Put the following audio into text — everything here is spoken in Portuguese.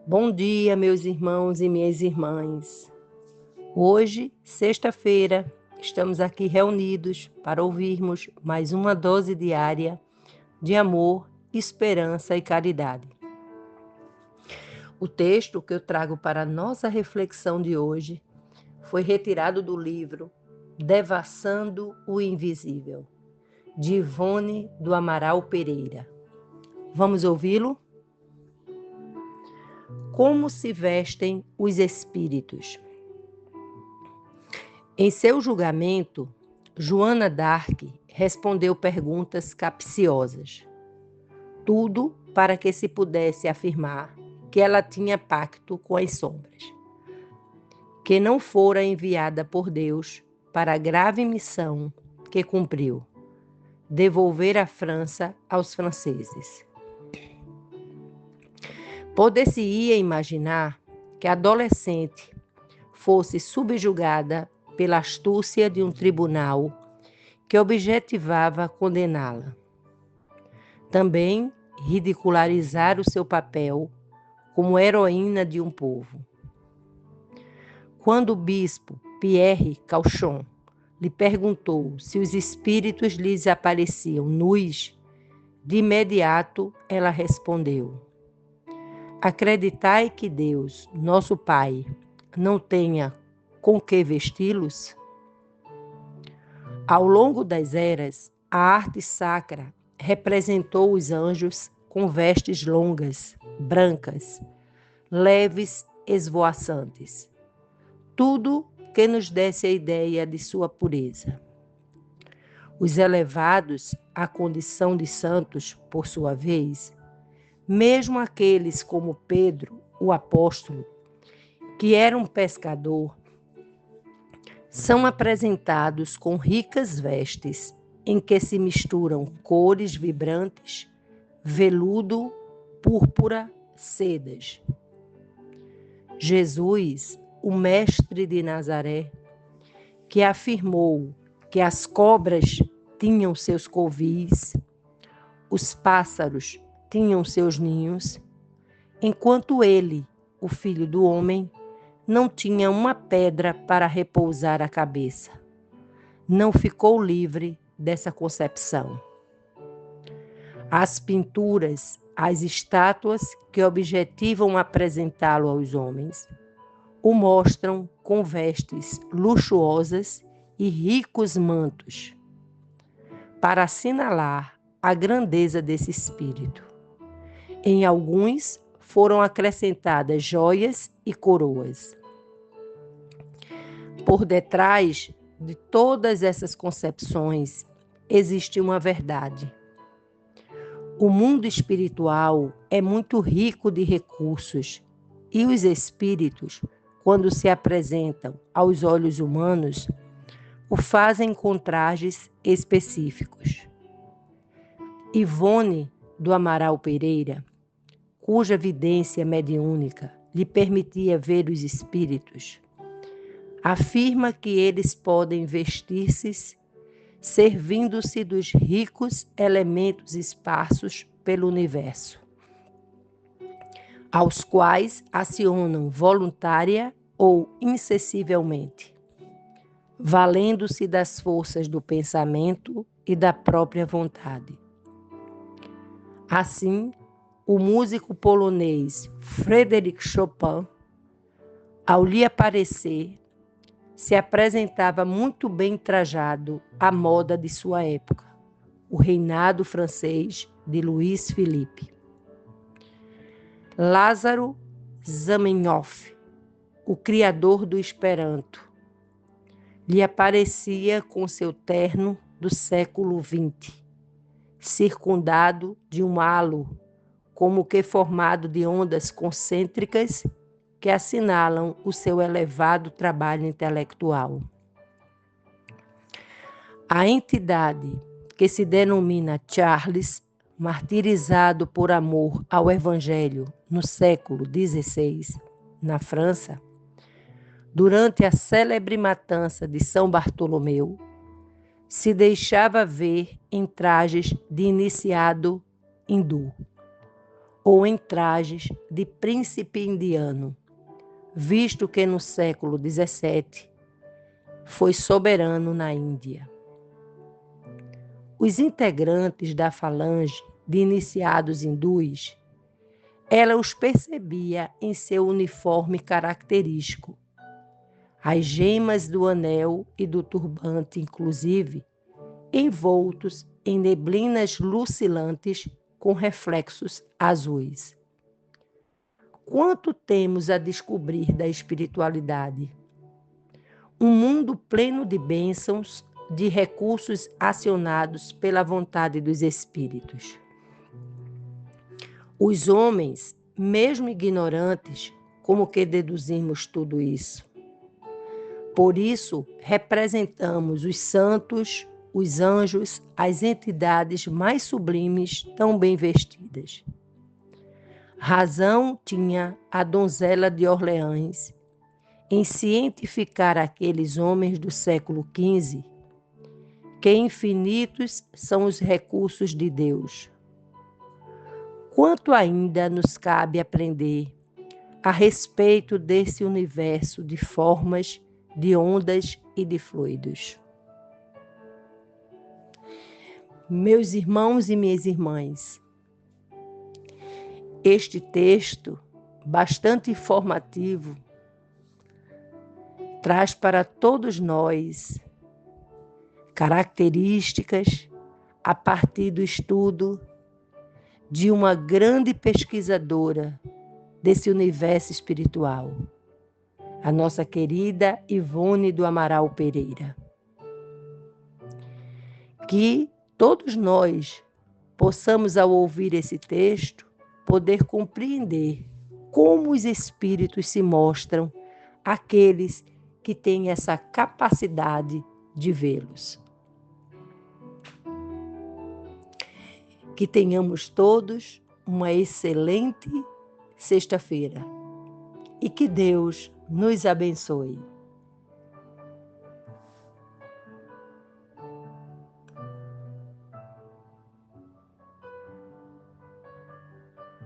Bom dia, meus irmãos e minhas irmãs. Hoje, sexta-feira, estamos aqui reunidos para ouvirmos mais uma dose diária de amor, esperança e caridade. O texto que eu trago para a nossa reflexão de hoje foi retirado do livro Devassando o Invisível, de Ivone do Amaral Pereira. Vamos ouvi-lo? Como se vestem os espíritos? Em seu julgamento, Joana d'Arc respondeu perguntas capciosas. Tudo para que se pudesse afirmar que ela tinha pacto com as sombras, que não fora enviada por Deus para a grave missão que cumpriu, devolver a França aos franceses. Poder-se-ia imaginar que a adolescente fosse subjugada pela astúcia de um tribunal que objetivava condená-la. Também ridicularizar o seu papel como heroína de um povo. Quando o bispo Pierre Cauchon lhe perguntou se os espíritos lhes apareciam nus, de imediato ela respondeu: acreditai que Deus, nosso Pai, não tenha com que vesti-los? Ao longo das eras, a arte sacra representou os anjos com vestes longas, brancas, leves, esvoaçantes. Tudo que nos desse a ideia de sua pureza. Os elevados à condição de santos, por sua vez, mesmo aqueles como Pedro, o apóstolo, que era um pescador, são apresentados com ricas vestes em que se misturam cores vibrantes, veludo, púrpura, sedas. Jesus, o mestre de Nazaré, que afirmou que as cobras tinham seus covis, os pássaros tinham seus ninhos, enquanto ele, o Filho do Homem, não tinha uma pedra para repousar a cabeça. Não ficou livre dessa concepção. As pinturas, as estátuas que objetivam apresentá-lo aos homens, o mostram com vestes luxuosas e ricos mantos, para assinalar a grandeza desse espírito. Em alguns foram acrescentadas joias e coroas. Por detrás de todas essas concepções existe uma verdade. O mundo espiritual é muito rico de recursos e os espíritos, quando se apresentam aos olhos humanos, o fazem com trajes específicos. Ivone do Amaral Pereira, cuja vidência mediúnica lhe permitia ver os espíritos, afirma que eles podem vestir-se servindo-se dos ricos elementos esparsos pelo universo, aos quais acionam voluntária ou incessivelmente, valendo-se das forças do pensamento e da própria vontade. Assim, o músico polonês Frédéric Chopin, ao lhe aparecer, se apresentava muito bem trajado à moda de sua época, o reinado francês de Luís Filipe. Lázaro Zamenhof, o criador do Esperanto, lhe aparecia com seu terno do século XX, circundado de um halo, como que formado de ondas concêntricas que assinalam o seu elevado trabalho intelectual. A entidade que se denomina Charles, martirizado por amor ao Evangelho no século XVI, na França, durante a célebre matança de São Bartolomeu, se deixava ver em trajes de iniciado hindu, ou em trajes de príncipe indiano, visto que no século XVII foi soberano na Índia. Os integrantes da falange de iniciados hindus, ela os percebia em seu uniforme característico. As gemas do anel e do turbante, inclusive, envoltos em neblinas lucilantes com reflexos azuis. Quanto temos a descobrir da espiritualidade? Um mundo pleno de bênçãos, de recursos acionados pela vontade dos espíritos. Os homens, mesmo ignorantes, como que deduzimos tudo isso? Por isso, representamos os santos, os anjos, as entidades mais sublimes, tão bem vestidas. Razão tinha a donzela de Orleans em cientificar aqueles homens do século XV que infinitos são os recursos de Deus. Quanto ainda nos cabe aprender a respeito desse universo de formas, de ondas e de fluidos. Meus irmãos e minhas irmãs, este texto, bastante informativo, traz para todos nós características a partir do estudo de uma grande pesquisadora desse universo espiritual, a nossa querida Ivone do Amaral Pereira. Que todos nós possamos, ao ouvir esse texto, poder compreender como os espíritos se mostram àqueles que têm essa capacidade de vê-los. Que tenhamos todos uma excelente sexta-feira e que Deus nos abençoe.